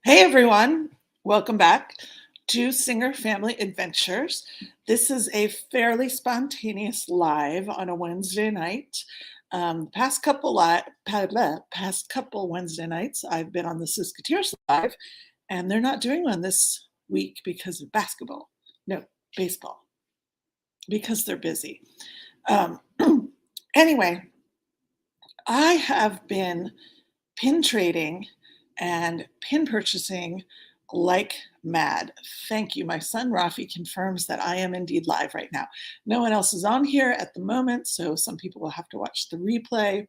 Hey everyone, welcome back to Singer Family Adventures. This is a fairly spontaneous live on a Wednesday night. Past couple Wednesday nights, I've been on the Siskatiers live, and they're not doing one this week because of basketball. No, baseball, because they're busy. Um, anyway, I have been pin trading and pin purchasing like mad. Thank you. My son Rafi confirms that I am indeed live right now. No one else is on here at the moment, so some people will have to watch the replay.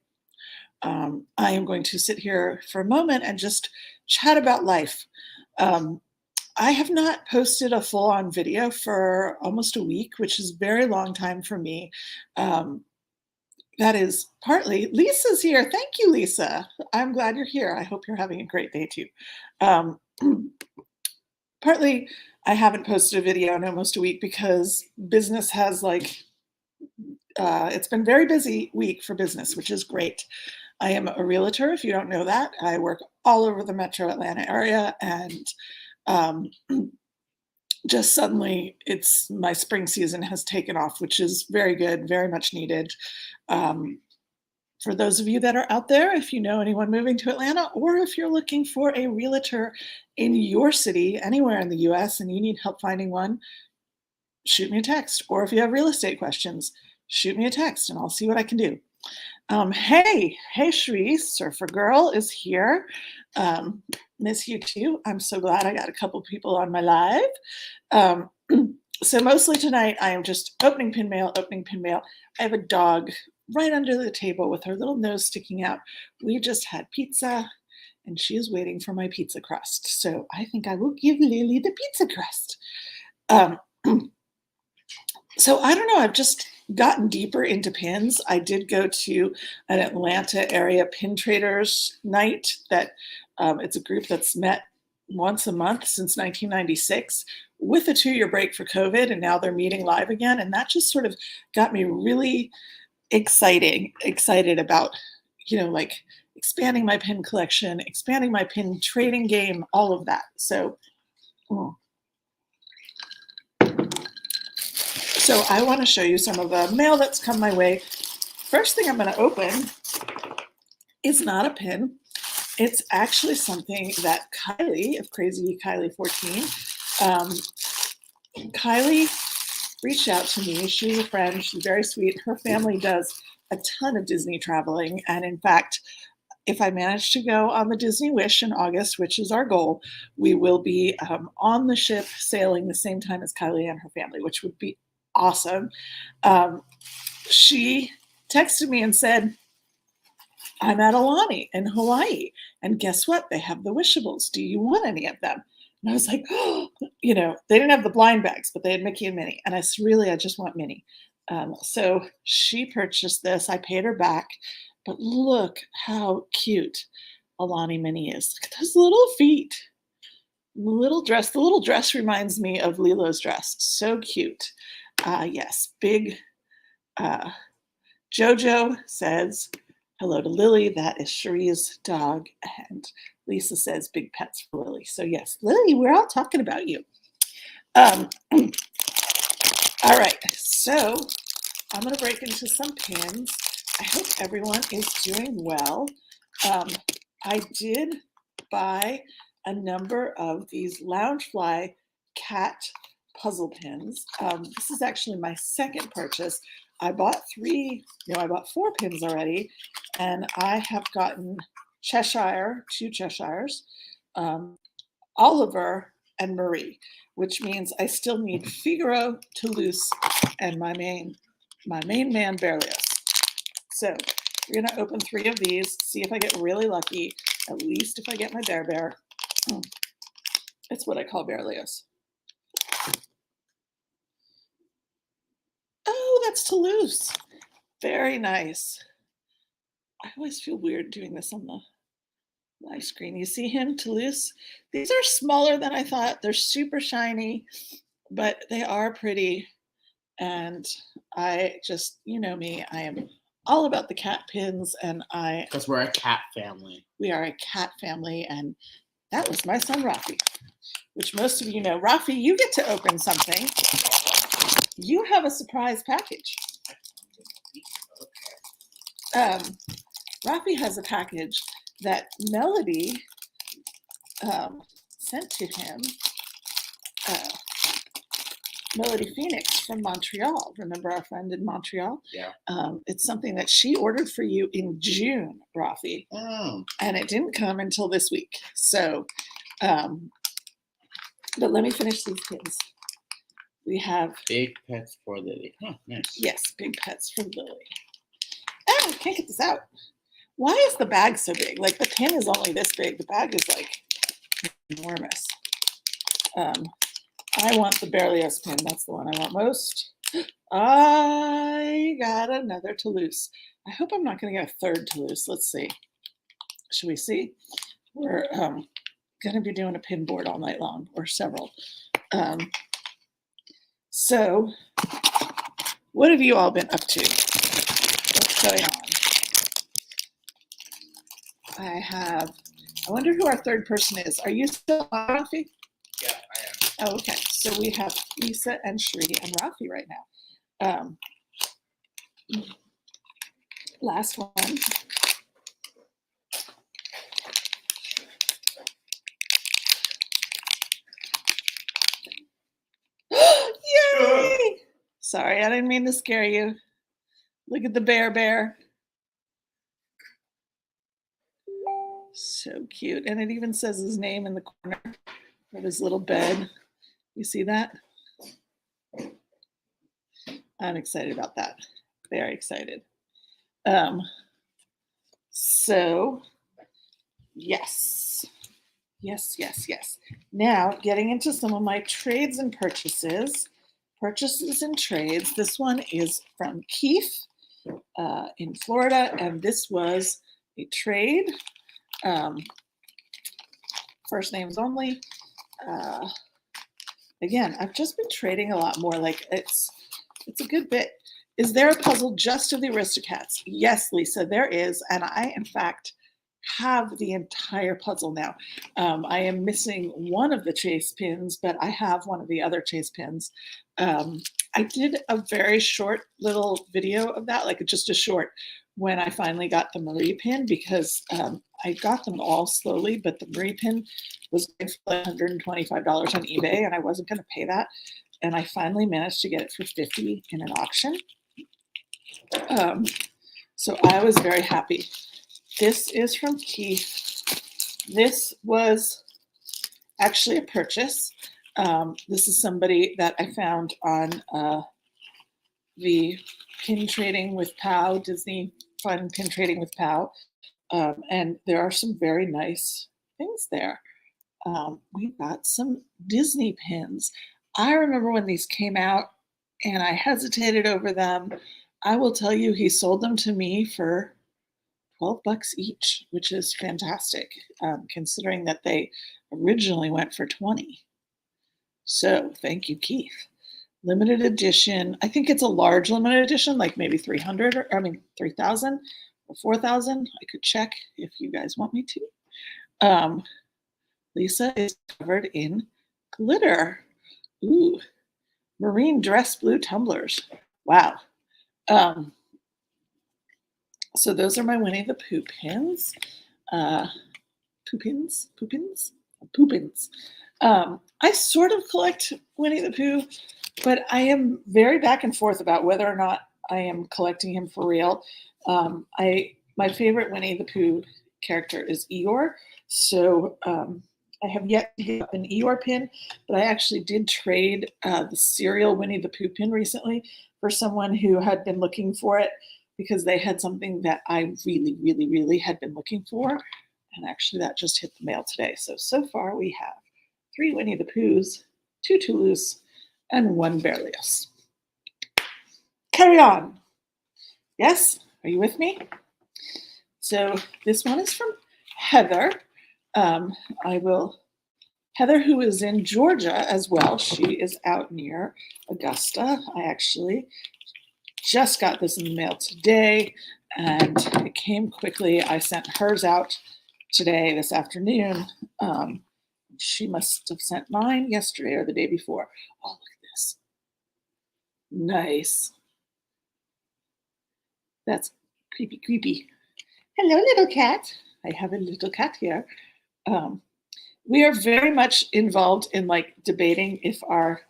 I am going to sit here for a moment and just chat about life. I have not posted a full-on video for almost a week, which is a very long time for me. That is partly Lisa's here. Thank you, Lisa. I'm glad you're here. I hope you're having a great day too. Um, partly I haven't posted a video in almost a week because business has it's been a very busy week for business, which is great. I am a realtor, if you don't know that. I work all over the metro Atlanta area, and just suddenly my spring season has taken off, which is very good, very much needed. For those of you that are out there, if you know anyone moving to Atlanta, or if you're looking for a realtor in your city, anywhere in the US, and you need help finding one, shoot me a text. Or if you have real estate questions, shoot me a text and I'll see what I can do. Hey, Shri, Surfer Girl is here. Miss you too. I'm so glad I got a couple people on my live. So mostly tonight I am just opening pin mail. I have a dog right under the table with her little nose sticking out. We just had pizza and she is waiting for my pizza crust. So I think I will give Lily the pizza crust. So I don't know, I've just gotten deeper into pins. I did go to an Atlanta area pin traders night that it's a group that's met once a month since 1996 with a 2-year break for COVID, and now they're meeting live again. And that just sort of got me really excited about, like expanding my pin collection, expanding my pin trading game, all of that. So I want to show you some of the mail that's come my way. First thing I'm going to open is not a pin. It's actually something that Kylie of Crazy Kylie 14, Kylie reached out to me. She's a friend. She's very sweet. Her family does a ton of Disney traveling. And in fact, if I manage to go on the Disney Wish in August, which is our goal, we will be on the ship sailing the same time as Kylie and her family, which would be awesome. She texted me and said, I'm at Aulani in Hawaii, and guess what? They have the Wishables. Do you want any of them? And I was like, oh, they didn't have the blind bags, but they had Mickey and Minnie. And I just want Minnie. So she purchased this. I paid her back. But look how cute Aulani Minnie is. Look at those little feet. The little dress reminds me of Lilo's dress. So cute. Yes, big. Jojo says, hello to Lily. That is Cherie's dog. And Lisa says, big pets for Lily. So yes, Lily, we're all talking about you. All right, so I'm going to break into some pins. I hope everyone is doing well. I did buy a number of these Loungefly cat puzzle pins. This is actually my second purchase. I bought 4 pins already, and I have gotten Cheshire, 2 Cheshires, Oliver, and Marie, which means I still need Figaro, Toulouse, and my main man, Berlioz. So we're going to open 3 of these, see if I get really lucky, at least if I get my Bear. It's what I call Berlioz. Oh, that's Toulouse. Very nice. I always feel weird doing this on the live screen. You see him, Toulouse? These are smaller than I thought. They're super shiny, but they are pretty. And I just, me, I am all about the cat pins, and because we're a cat family. We are a cat family, and That was my son, Rafi, which most of you know. Rafi, you get to open something. You have a surprise package. Rafi has a package that Melody sent to him. Melody Phoenix from Montreal. Remember our friend in Montreal? Yeah. It's something that she ordered for you in June, Rafi. Oh. And it didn't come until this week. So, but let me finish these pins. We have Big pets for Lily. Oh, nice. Yes, big pets for Lily. Ah, I can't get this out. Why is the bag so big? Like the pin is only this big. The bag is like enormous. I want the Berlioz pin. That's the one I want most. I got another Toulouse. I hope I'm not going to get a third Toulouse. Let's see. Should we see? We're going to be doing a pin board all night long, or several. So, what have you all been up to? What's going on? I wonder who our third person is. Are you still on, Rafi? Yeah, I am. Oh, okay. So we have Lisa and Shri and Rafi right now. Last one. Yay! Sorry, I didn't mean to scare you. Look at the bear. So cute. And it even says his name in the corner of his little bed. You see that? I'm excited about that. Very excited. So, yes. Now, getting into some of my trades and purchases. Purchases and trades. This one is from Keith in Florida, and this was a trade. First names only. Again, I've just been trading a lot more. Like it's a good bit. Is there a puzzle just of the Aristocats? Yes, Lisa, there is. And I, in fact, have the entire puzzle now. I am missing one of the chase pins, but I have one of the other chase pins. I did a very short little video of that, like just a short, when I finally got the Marie pin, because I got them all slowly, but the Marie pin was $125 on eBay, and I wasn't going to pay that. And I finally managed to get it for $50 in an auction. So I was very happy. This is from Keith. This was actually a purchase. This is somebody that I found on the Pin Trading with Pow, Disney Fun Pin Trading with Pow. And there are some very nice things there. We got some Disney pins. I remember when these came out and I hesitated over them. I will tell you, he sold them to me for $12 each, which is fantastic, considering that they originally went for $20. So thank you, Keith. Limited edition. I think it's a large limited edition, like maybe 300 or 3,000 or 4,000. I could check if you guys want me to. Lisa is covered in glitter. Ooh, marine dress blue tumblers. Wow. So those are my Winnie the Pooh pins. Poopins. I sort of collect Winnie the Pooh, but I am very back and forth about whether or not I am collecting him for real. My favorite Winnie the Pooh character is Eeyore, so I have yet to get up an Eeyore pin, but I actually did trade the cereal Winnie the Pooh pin recently for someone who had been looking for it because they had something that I really, really, really had been looking for. And actually that just hit the mail today. So far we have 3 Winnie the Poohs, 2 Toulouse, and 1 Berlioz. Carry on. Yes? Are you with me? So this one is from Heather. Heather, who is in Georgia as well. She is out near Augusta. I actually just got this in the mail today, and it came quickly. I sent hers out today, this afternoon. She must have sent mine yesterday or the day before. Oh, look at this. Nice. That's creepy, creepy. Hello, little cat. I have a little cat here. We are very much involved in like debating if our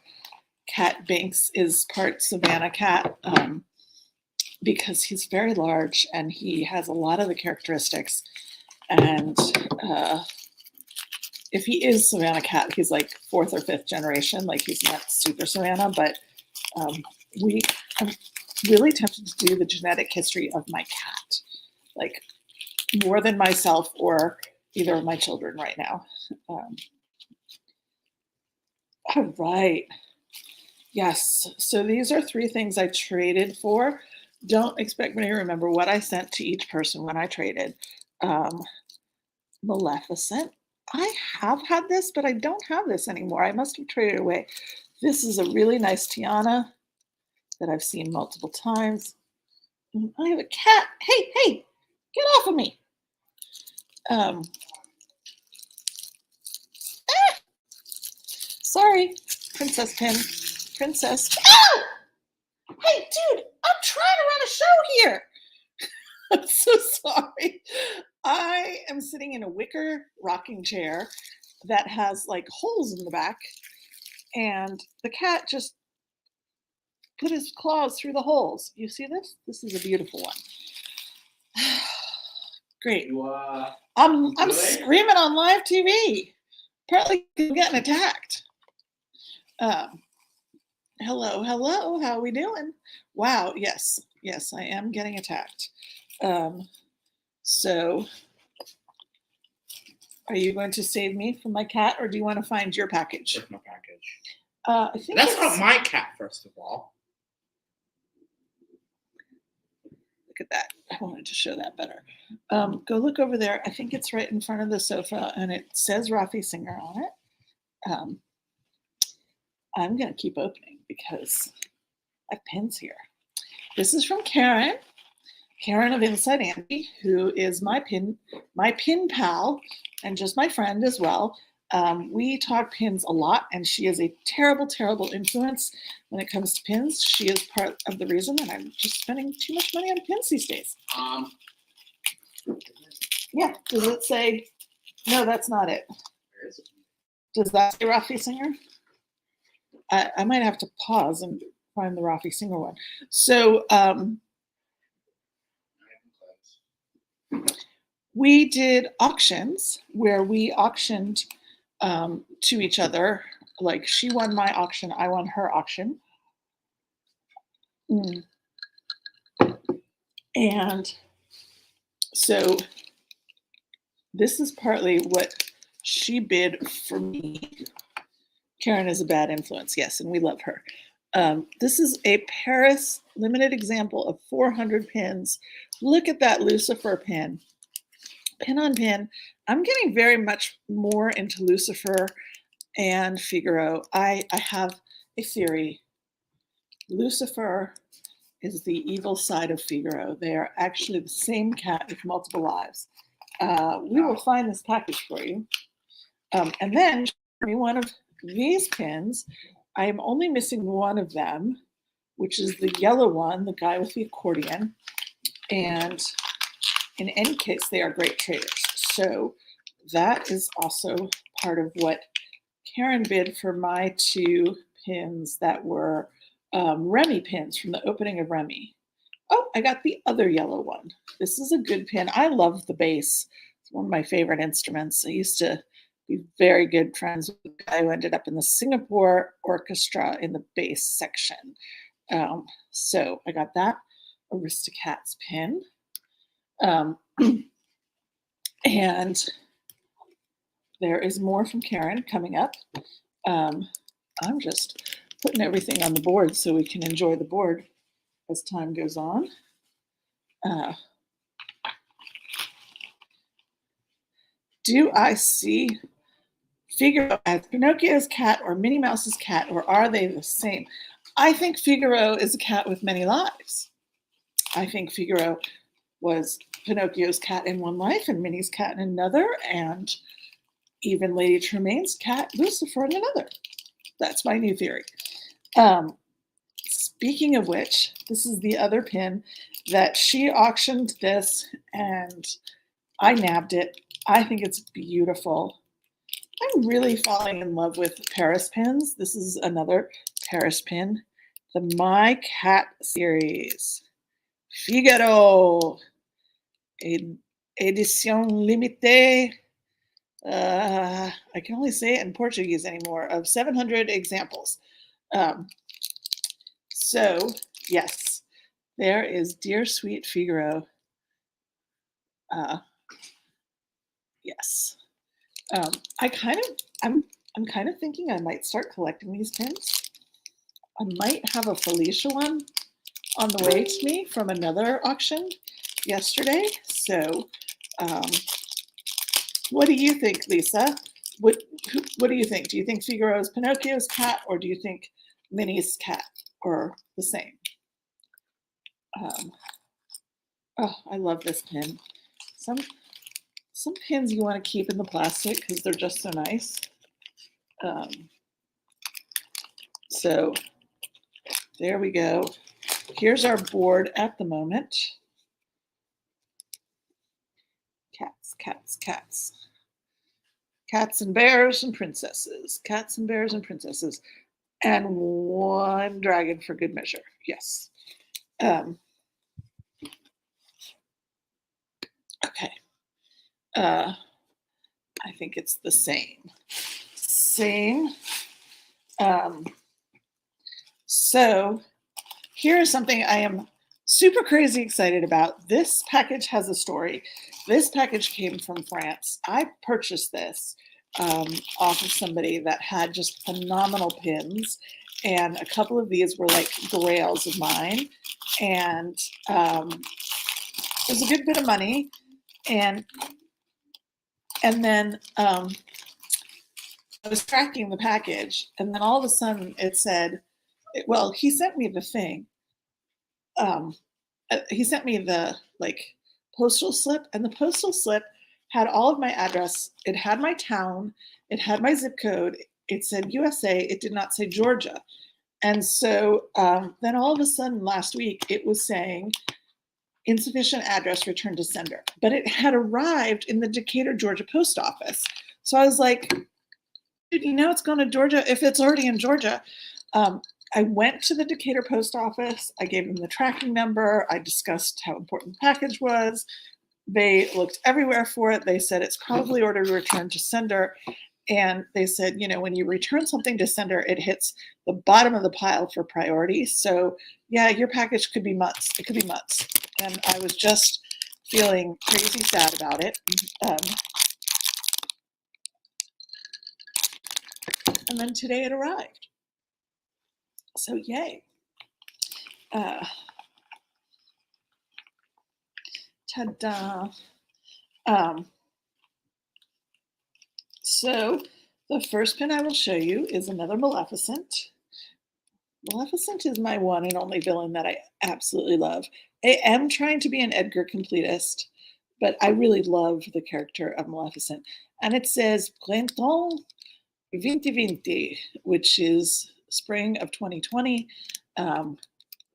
cat Binks is part Savannah cat, because he's very large and he has a lot of the characteristics. And if he is Savannah cat, he's like 4th or 5th generation, like he's not super Savannah, but I'm really tempted to do the genetic history of my cat, like more than myself or either of my children right now. All right. Yes. So these are 3 things I traded for. Don't expect me to remember what I sent to each person when I traded. Maleficent. I have had this, but I don't have this anymore. I must have traded away. This is a really nice Tiana that I've seen multiple times. I have a cat. Hey, hey, get off of me. Sorry, Princess Pin. Princess. Ow! Hey, dude, I'm trying to run a show here. I'm so sorry. I am sitting in a wicker rocking chair that has like holes in the back, and the cat just put his claws through the holes. You see this? This is a beautiful one. Great. I'm screaming on live TV. Partly getting attacked. Hello, hello. How are we doing? Wow. Yes, yes, I am getting attacked. So, are you going to save me from my cat, or do you want to find your package? Where's my package? I think That's not my cat, first of all. Look at that. I wanted to show that better. Go look over there. I think it's right in front of the sofa, and it says Rafi Singer on it. I'm going to keep opening because I have pins here. This is from Karen. Karen of Inside Andy, who is my pin pal and just my friend as well. We talk pins a lot, and she is a terrible, terrible influence when it comes to pins. She is part of the reason that I'm just spending too much money on pins these days. Yeah, does it say? No, that's not it. Where is it? Does that say Rafi Singer? I might have to pause and find the Rafi Singer one. So we did auctions where we auctioned to each other. Like she won my auction, I won her auction. And so this is partly what she bid for me. Karen is a bad influence, yes, and we love her. This is a Paris limited example of 400 pins. Look at that Lucifer pin. Pin on pin. I'm getting very much more into Lucifer and Figaro. I have a theory. Lucifer is the evil side of Figaro. They are actually the same cat with multiple lives. We will find this package for you. And then show me one of these pins. I am only missing one of them, which is the yellow one, the guy with the accordion. And in any case, they are great traders. So that is also part of what Karen bid for my 2 pins that were Remy pins from the opening of Remy. Oh, I got the other yellow one. This is a good pin. I love the bass. It's one of my favorite instruments. I used to be very good friends with the guy who ended up in the Singapore Orchestra in the bass section. So I got that Aristocats pin. And there is more from Karen coming up. I'm just putting everything on the board so we can enjoy the board as time goes on. Do I see Figaro as Pinocchio's cat or Minnie Mouse's cat, or are they the same? I think Figaro is a cat with many lives. I think Figaro was Pinocchio's cat in one life and Minnie's cat in another, and even Lady Tremaine's cat, Lucifer, in another. That's my new theory. Speaking of which, this is the other pin that she auctioned this, and I nabbed it. I think it's beautiful. I'm really falling in love with Paris pins. This is another Paris pin, the My Cat series. Figaro, Edition Limitée. I can only say it in Portuguese anymore, of 700 examples. So, yes, there is Dear Sweet Figaro. Yes. I'm kind of thinking I might start collecting these pins. I might have a Felicia one on the way to me from another auction yesterday. So, what do you think, Lisa? What do you think? Do you think Figaro is Pinocchio's cat, or do you think Minnie's cat, or the same? Oh, I love this pin. Some pins you want to keep in the plastic because they're just so nice. So there we go. Here's our board at the moment. Cats, cats, cats. Cats and bears and princesses. Cats and bears and princesses. And one dragon for good measure. Yes. Okay. I think it's the same. So here's something I am super crazy excited about. This package has a story. This package came from France. I purchased this off of somebody that had just phenomenal pins, and a couple of these were like grails of mine, and it was a good bit of money. And then I was tracking the package, and then all of a sudden it said, well, he sent me the thing. He sent me the postal slip, and the postal slip had all of my address. It had my town. It had my zip code. It said USA. It did not say Georgia. And so then all of a sudden last week it was saying insufficient address, return to sender. But it had arrived in the Decatur, Georgia post office. So I was like, dude, it's going to Georgia if it's already in Georgia. I went to the Decatur post office. I gave them the tracking number. I discussed how important the package was. They looked everywhere for it. They said it's probably ordered return to sender. And they said, when you return something to sender, it hits the bottom of the pile for priority. So yeah, your package could be months. It could be months. And I was just feeling crazy sad about it. And then today it arrived. So yay. Ta-da. So the first pin I will show you is another Maleficent. Maleficent is my one and only villain that I absolutely love. I am trying to be an Edgar completist, but I really love the character of Maleficent. And it says Printemps 2020, which is spring of 2020,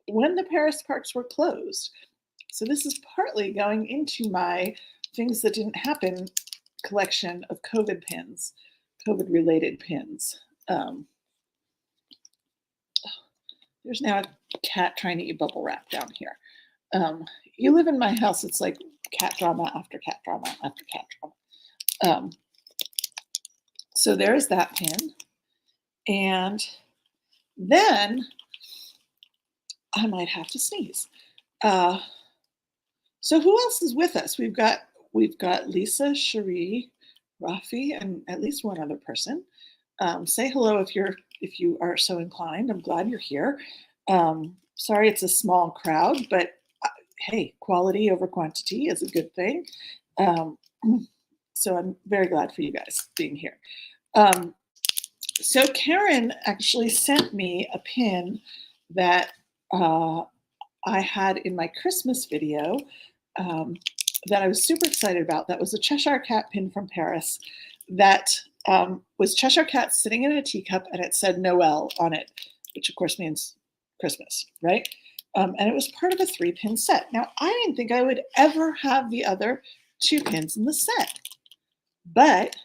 when the Paris parks were closed. So this is partly going into my things that didn't happen collection of COVID pins, COVID-related pins. There's now a cat trying to eat bubble wrap down here. You live in my house, it's like cat drama after cat drama after cat drama. So there's that pin. And then I might have to sneeze. So who else is with us? We've got Lisa, Cherie, Rafi, and at least one other person. Say hello if you are so inclined. I'm glad you're here. Sorry it's a small crowd, but hey, quality over quantity is a good thing. So I'm very glad for you guys being here. So Karen actually sent me a pin that I had in my Christmas video. that I was super excited about. That was a Cheshire Cat pin from Paris that was Cheshire Cat sitting in a teacup, and it said Noel on it, which of course means Christmas, right? And it was part of a 3-pin set. Now, I didn't think I would ever have the other 2 pins in the set, but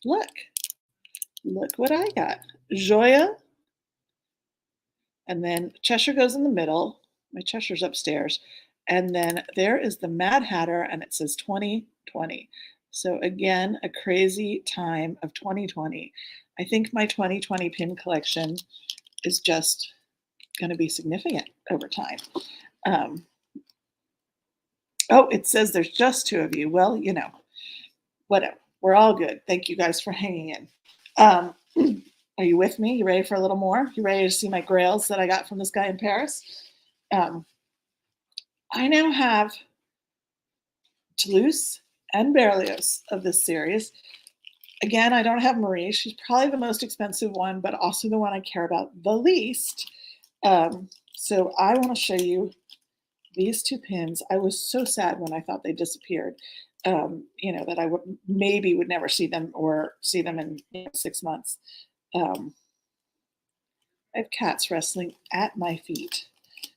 look what I got. Joya, and then Cheshire goes in the middle. My Cheshire's upstairs. And then there is the Mad Hatter, and it says 2020. So again, a crazy time of 2020. I think my 2020 pin collection is just going to be significant over time. Oh, it says there's just 2 of you. Well, you know, whatever. We're all good. Thank you guys for hanging in. Are you with me? You ready for a little more? You ready to see my grails that I got from this guy in Paris? I now have Toulouse and Berlioz of this series. Again, I don't have Marie. She's probably the most expensive one, but also the one I care about the least. So I want to show you these 2 pins. I was so sad when I thought they disappeared, you know, that I would never see them or see them in 6 months. I have cats wrestling at my feet.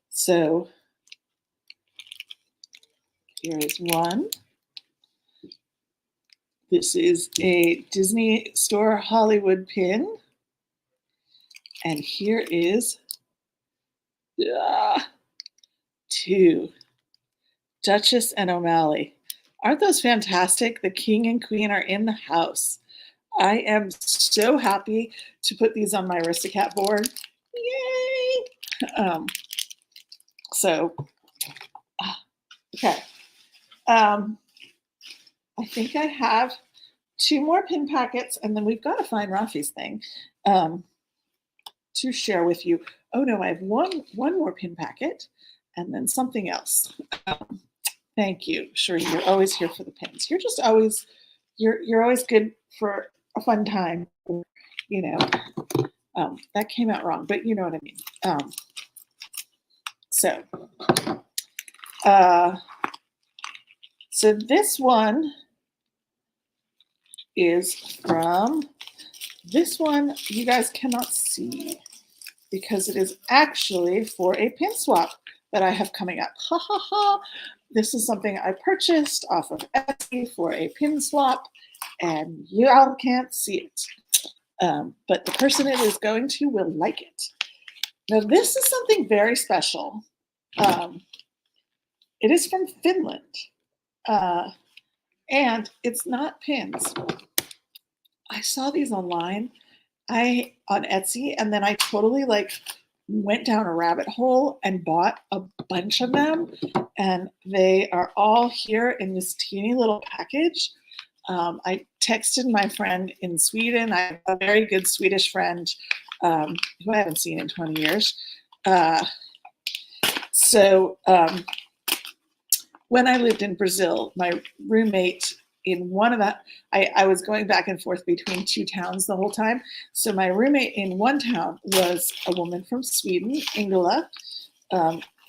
So here is one. This is a Disney Store Hollywood pin. And here is 2. Duchess and O'Malley. Aren't those fantastic? The king and queen are in the house. I am so happy to put these on my Aristocat board. Yay! Okay. I think I have 2 more pin packets, and then we've got to find Rafi's thing to share with you. Oh no, I have one more pin packet, and then something else. Thank you, Sheree. You're always here for the pins. You're just always you're always good for a fun time. You know, that came out wrong, but you know what I mean. So this one is from, this one you guys cannot see because it is actually for a pin swap that I have coming up. Ha ha ha. This is something I purchased off of Etsy for a pin swap, and you all can't see it. But the person it is going to will like it. Now this is something very special. It is from Finland. And it's not pins. I saw these online, on Etsy, and then I totally went down a rabbit hole and bought a bunch of them, and they are all here in this teeny little package. I texted my friend in Sweden. I have a very good Swedish friend who I haven't seen in 20 years. When I lived in Brazil, my roommate in one of that, I was going back and forth between 2 towns the whole time. So my roommate in one town was a woman from Sweden, Ingela.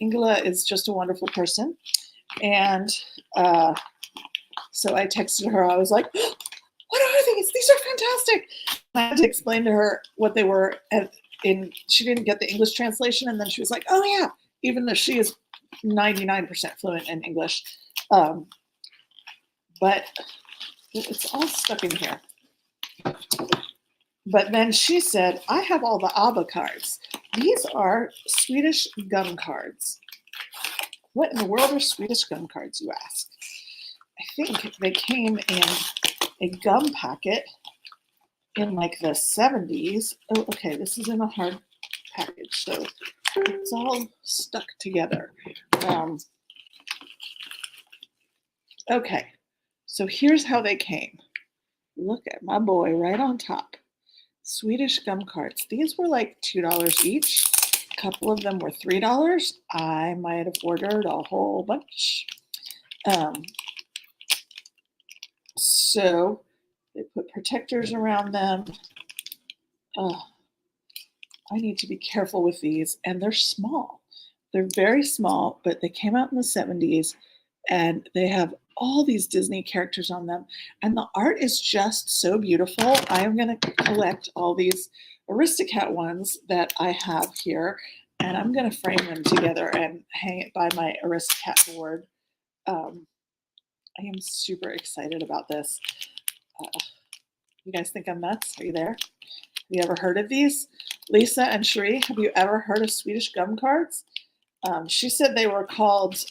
Ingela is just a wonderful person. And so I texted her. I was like, what are these? These are fantastic. And I had to explain to her what they were. She didn't get the English translation. And then she was like, oh yeah, even though she is 99% fluent in English. But it's all stuck in here. But then she said, I have all the ABBA cards. These are Swedish gum cards. What in the world are Swedish gum cards, you ask? I think they came in a gum packet in the 70s. Oh, okay, this is in a hard package, so it's all stuck together. Okay, so here's how they came. Look at my boy right on top. Swedish gum cards. These were like $2 each. A couple of them were $3. I might have ordered a whole bunch. So they put protectors around them. I need to be careful with these, and they're small. They're very small, but they came out in the 70s. and they have all these Disney characters on them, and the art is just so beautiful. I am going to collect all these Aristocat ones that I have here, and I'm going to frame them together and hang it by my Aristocat board. I am super excited about this. You guys think I'm nuts? Are you there? Have you ever heard of these? Lisa and Cherie, have you ever heard of Swedish gum cards? She said they were called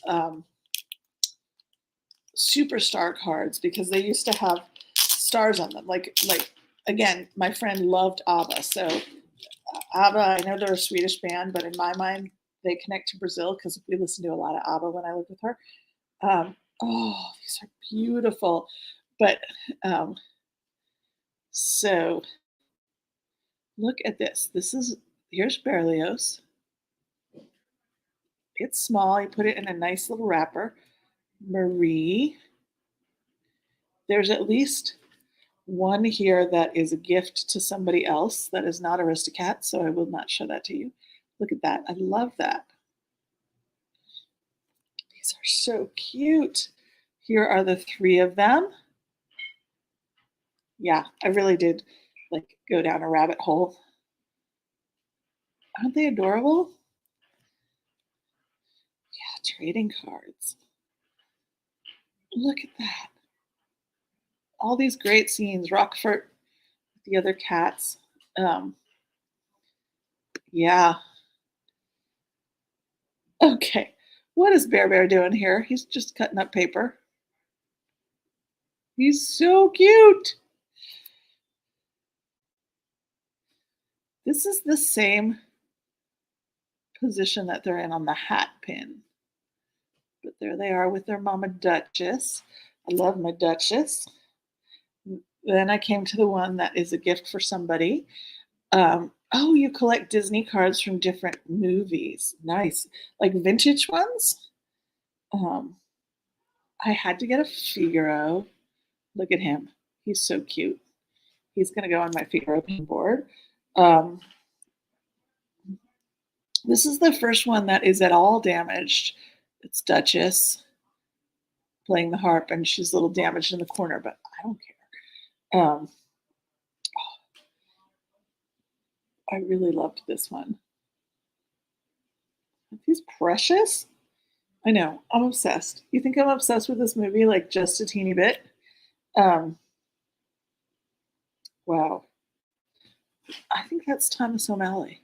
superstar cards because they used to have stars on them. Like again, my friend loved ABBA. So ABBA, I know they're a Swedish band, but in my mind, they connect to Brazil because we listened to a lot of ABBA when I lived with her. Oh, these are beautiful. But so look at this. Here's Berlioz. It's small. You put it in a nice little wrapper. Marie. There's at least one here that is a gift to somebody else that is not Aristocat, so I will not show that to you. Look at that. I love that. These are so cute. Here are the three of them. Yeah, I really did like go down a rabbit hole. Aren't they adorable? Yeah, trading cards. Look at that. All these great scenes. Rockfort with the other cats. Yeah. Okay. What is Bear Bear doing here? He's just cutting up paper. He's so cute. This is the same position that they're in on the hat pin. But there they are with their mama Duchess. I love my Duchess. Then I came to the one that is a gift for somebody. Oh, you collect Disney cards from different movies. Nice. Like vintage ones. I had to get a Figaro. Look at him. He's so cute. He's going to go on my Figaro pin board. This is the first one that is at all damaged. It's Duchess playing the harp, and she's a little damaged in the corner, but I don't care. I really loved this one. Aren't these precious? I know, I'm obsessed. You think I'm obsessed with this movie like just a teeny bit? Wow. I think that's Thomas O'Malley.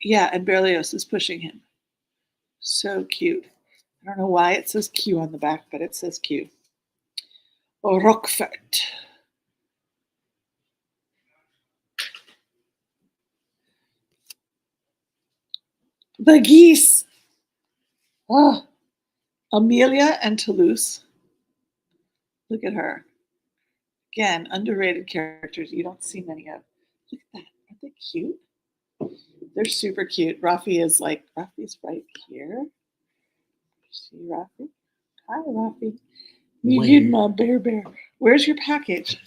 Yeah, and Berlioz is pushing him. So cute. I don't know why it says Q on the back, but it says Q. Oh, Rockfort. The geese. Oh, Amelia and Toulouse. Look at her. Again, underrated characters you don't see many of. Look at that. Aren't they cute? They're super cute. Rafi's right here. See Rafi? Hi, Rafi. You did my bear. Where's your package?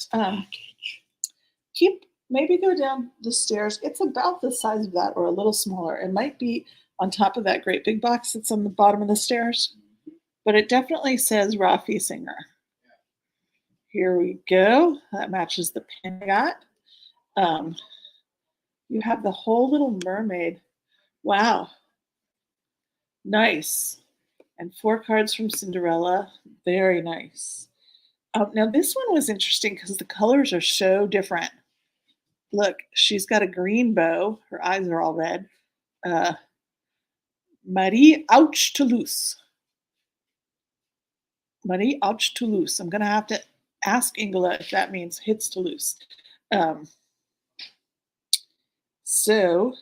Maybe go down the stairs. It's about the size of that or a little smaller. It might be on top of that great big box that's on the bottom of the stairs, but it definitely says Rafi Singer. Here we go. That matches the pin I got. You have the whole little mermaid. Wow. Nice. And 4 cards from Cinderella. Very nice. Now this one was interesting because the colors are so different. Look, she's got a green bow. Her eyes are all red. Marie Ouch Toulouse. Marie Ouch Toulouse. I'm going to have to ask Ingela if that means hits Toulouse. So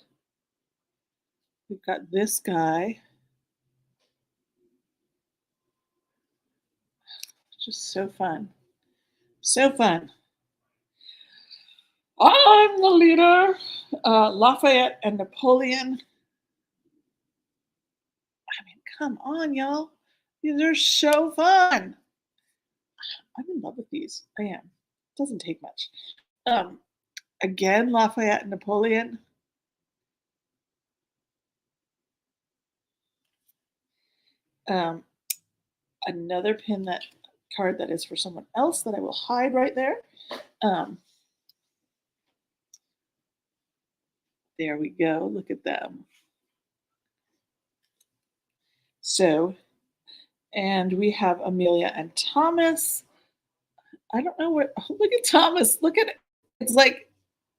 we've got this guy. Just so fun. So fun. I'm the leader. Lafayette and Napoleon. I mean, come on, y'all. These are so fun. I'm in love with these. I am. It doesn't take much. Again, Lafayette and Napoleon. Another pin card that is for someone else that I will hide right there. There we go. Look at them. So, and we have Amelia and Thomas. I don't know where. Oh, look at Thomas. Look at it. It's like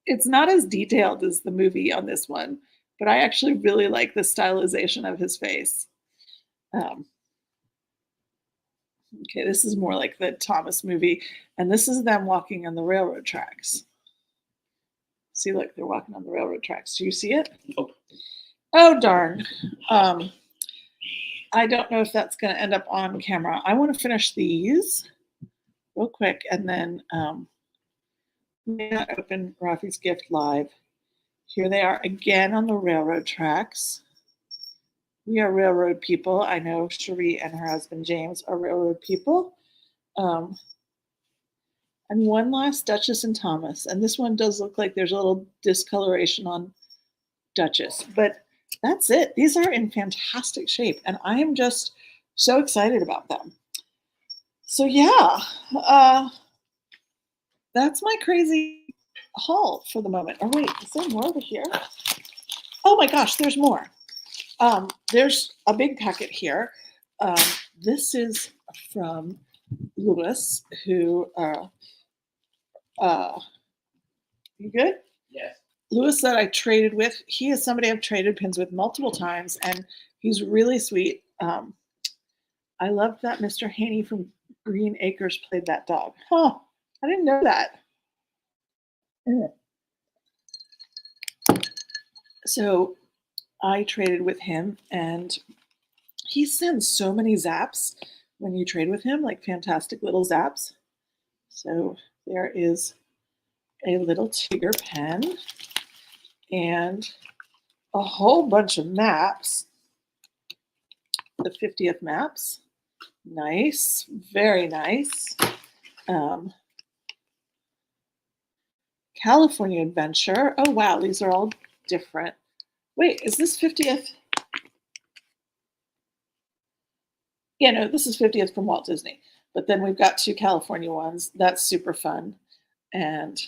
it's not as detailed as the movie on this one, but I actually really like the stylization of his face. Okay, this is more like the Thomas movie, and this is them walking on the railroad tracks. See, look, they're walking on the railroad tracks. Do you see it? Nope. Oh, darn. I don't know if that's going to end up on camera. I want to finish these real quick, and then may not open Rafi's gift live. Here they are again on the railroad tracks. We are railroad people. I know Cherie and her husband James are railroad people. And one last Duchess and Thomas. And this one does look like there's a little discoloration on Duchess, but that's it. These are in fantastic shape, and I am just so excited about them. So yeah, that's my crazy haul for the moment. Oh wait, is there more over here? Oh my gosh, there's more. There's a big packet here. This is from Lewis, who, you good? Yes. Lewis that I traded with. He is somebody I've traded pins with multiple times, and he's really sweet. I love that Mr. Haney from Green Acres played that dog. Huh, I didn't know that. So I traded with him, and he sends so many zaps when you trade with him, like fantastic little zaps. So there is a little Tigger pen and a whole bunch of maps. The 50th maps. Nice, very nice. California Adventure. Oh wow, these are all different. Wait, is this 50th? Yeah, no, this is 50th from Walt Disney. But then we've got 2 California ones. That's super fun. And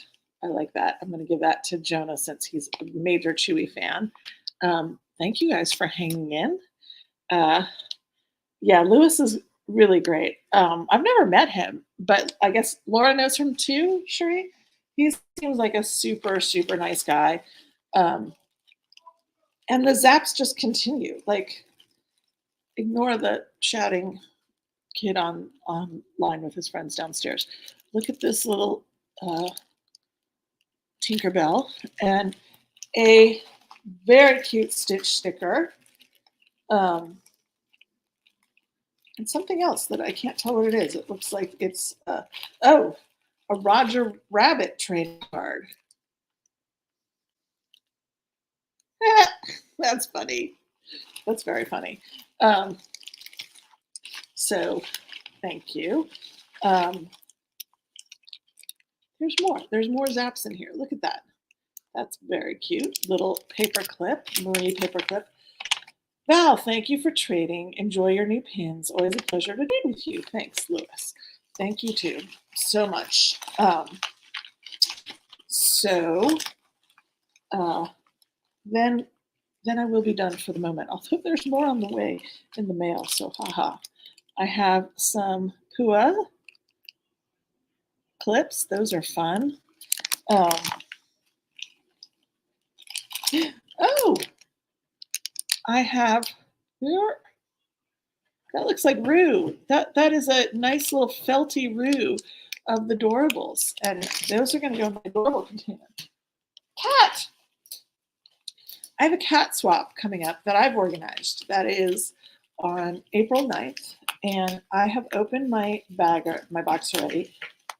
I like that. I'm going to give that to Jonah since he's a major Chewy fan. Thank you guys for hanging in. Yeah, Lewis is really great. I've never met him, but I guess Laura knows him too, Cherie. He seems like a super, super nice guy. And the zaps just continue. Like, ignore the shouting kid online with his friends downstairs. Look at this little Tinkerbell and a very cute Stitch sticker. And something else that I can't tell what it is. It looks like it's, a Roger Rabbit trading card. That's funny. That's very funny. So thank you. There's more. There's more zaps in here. Look at that. That's very cute. Little paper clip, Marie paper clip. Val, thank you for trading. Enjoy your new pins. Always a pleasure to trade with you. Thanks, Lewis. Thank you too so much. Then I will be done for the moment. Although there's more on the way in the mail, so haha. I have some Pua clips. Those are fun. Oh, I have here. That looks like Roo. That is a nice little felty Roo of the Doorables, and those are going to go in my Doorable container. Cat. I have a cat swap coming up that I've organized. That is on April 9th, and I have opened my box already.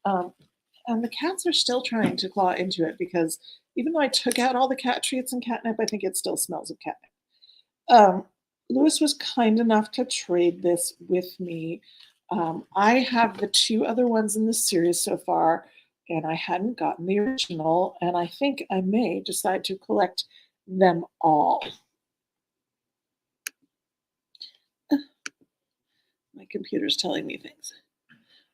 And the cats are still trying to claw into it because even though I took out all the cat treats and catnip, I think it still smells of catnip. Lewis was kind enough to trade this with me. I have the 2 other ones in this series so far, and I hadn't gotten the original, and I think I may decide to collect them all. computer's telling me things.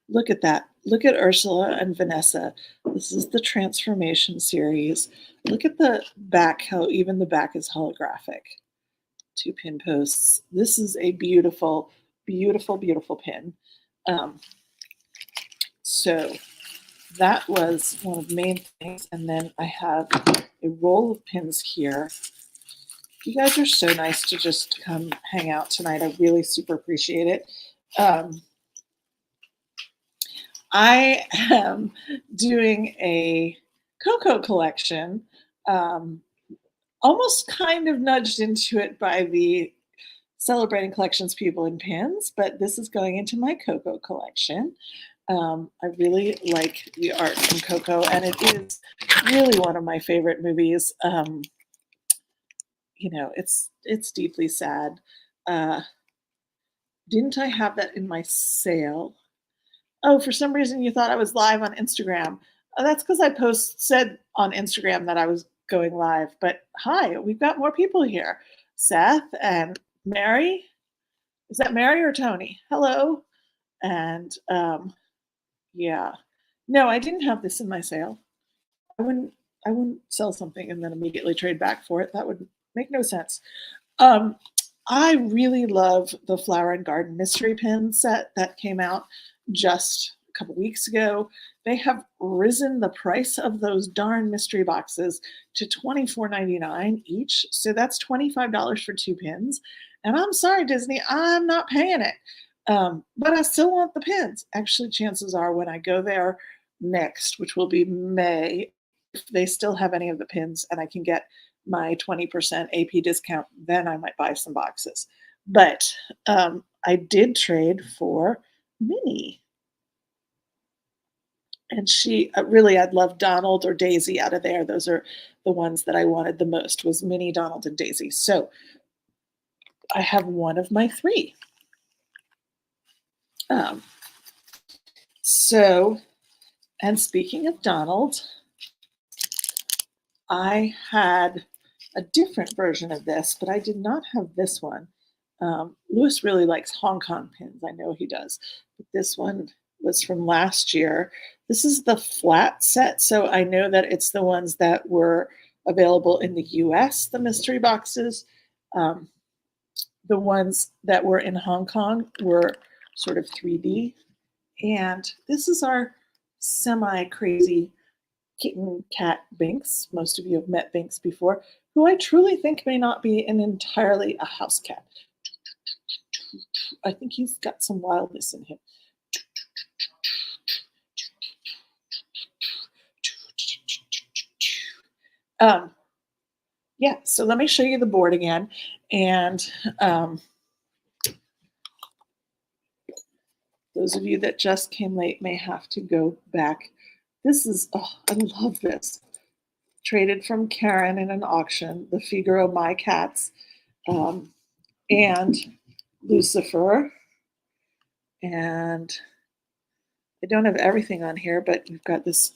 Look at that. Look at Ursula and Vanessa. This is the Transformation series. Look at the back, how even the back is holographic. 2 pin posts. This is a beautiful, beautiful, beautiful pin. So that was one of the main things. And then I have a roll of pins here. You guys are so nice to just come hang out tonight. I really super appreciate it. I am doing a Coco collection, almost kind of nudged into it by the Celebrating Collections people in pins, but this is going into my Coco collection. I really like the art from Coco, and it is really one of my favorite movies. You know, it's deeply sad. Didn't I have that in my sale? Oh, for some reason you thought I was live on Instagram. That's because I said on Instagram that I was going live. But hi, we've got more people here. Seth and Mary. Is that Mary or Tony? Hello. And yeah. No, I didn't have this in my sale. I wouldn't sell something and then immediately trade back for it. That would make no sense. I really love the Flower and Garden mystery pin set that came out just a couple weeks ago. They have risen the price of those darn mystery boxes to $24.99 each. So that's $25 for 2 pins. And I'm sorry, Disney, I'm not paying it. But I still want the pins. Actually, chances are when I go there next, which will be May, if they still have any of the pins and I can get my 20% AP discount, then I might buy some boxes. But I did trade for Minnie. And she really, I'd love Donald or Daisy out of there. Those are the ones that I wanted the most, was Minnie, Donald, and Daisy. So I have one of my 3. And speaking of Donald, I had a different version of this, but I did not have this one. Louis really likes Hong Kong pins. I know he does. But this one was from last year. This is the flat set, so I know that it's the ones that were available in the US, the mystery boxes. The ones that were in Hong Kong were sort of 3D. And this is our semi-crazy kitten cat Binks. Most of you have met Binks before, who I truly think may not be entirely a house cat. I think he's got some wildness in him. Yeah, so let me show you the board again. And those of you that just came late may have to go back. This is, oh, I love this. Traded from Karen in an auction, the Figaro My Cats, and Lucifer. And I don't have everything on here, but we've got this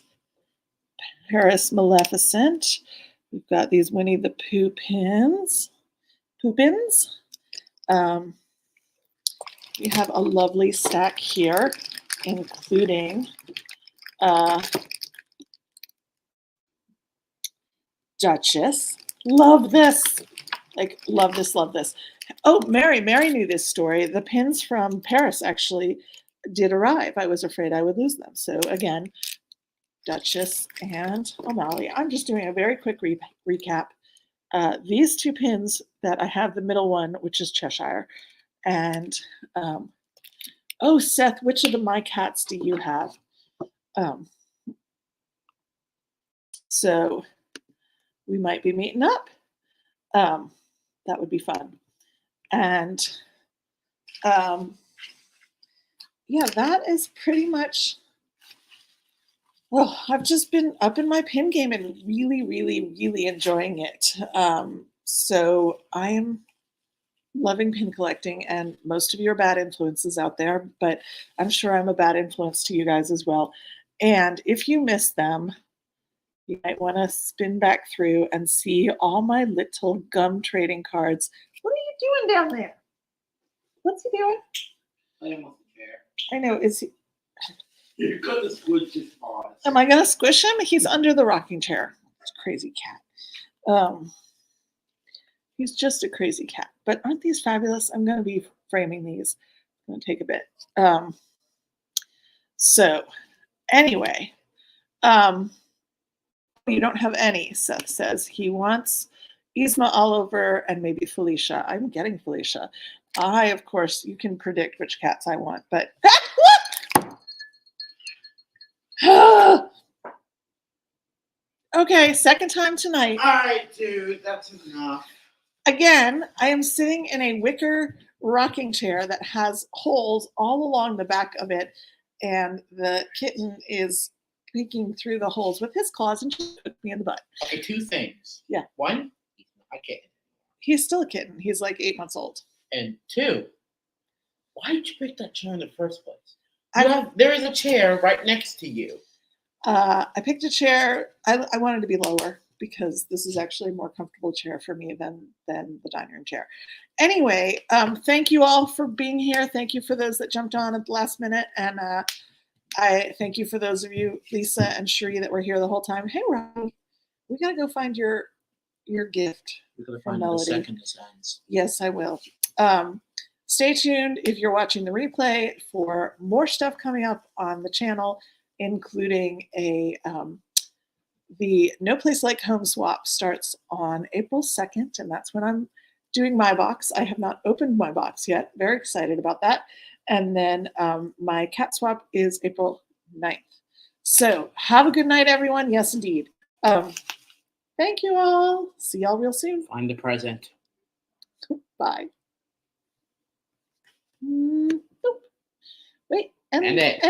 Paris Maleficent. We've got these Winnie the Pooh pins. Poopins. We have a lovely stack here, including Duchess. Love this. Like, love this, love this. Oh, Mary knew this story. The pins from Paris actually did arrive. I was afraid I would lose them. So again, Duchess and O'Malley. I'm just doing a very quick recap. These 2 pins that I have, the middle one, which is Cheshire, and oh, Seth, which of the My Cats do you have? So we might be meeting up. That would be fun. And yeah, that is pretty much, well, I've just been up in my pin game and really, really, really enjoying it. So I am loving pin collecting, and most of you are bad influences out there, but I'm sure I'm a bad influence to you guys as well. And if you miss them, you might want to spin back through and see all my little gum trading cards. What are you doing down there? What's he doing? Play him with the chair. I know. Is he? You're gonna squish his paws. Am I gonna squish him? He's under the rocking chair. It's a crazy cat. He's just a crazy cat. But aren't these fabulous? I'm gonna be framing these. It's gonna take a bit. So anyway, you don't have any, Seth says. He wants Yzma, Oliver, and maybe Felicia. I'm getting Felicia. Of course, you can predict which cats I want, but okay, second time tonight. All right, dude, that's enough. Again, I am sitting in a wicker rocking chair that has holes all along the back of it, and the kitten is peeking through the holes with his claws and just put me in the butt. Okay, two things. Yeah. One, he's not a kitten. He's still a kitten. He's like 8 months old. And two, why did you pick that chair in the first place? There is a chair right next to you. I picked a chair. I wanted to be lower because this is actually a more comfortable chair for me than the dining room chair. Anyway, thank you all for being here. Thank you for those that jumped on at the last minute. And I thank you for those of you, Lisa and Sheree, that were here the whole time. Hey, Robbie, we got to go find your gift. We're gonna from find the Melody. second designs. Yes, I will. Stay tuned if you're watching the replay for more stuff coming up on the channel, including the No Place Like Home swap starts on April 2nd, and that's when I'm doing my box. I have not opened my box yet. Very excited about that. And then my cat swap is April 9th. So have a good night, everyone. Yes, indeed. Thank you all. See y'all real soon. Find the present. Bye. Wait, And it.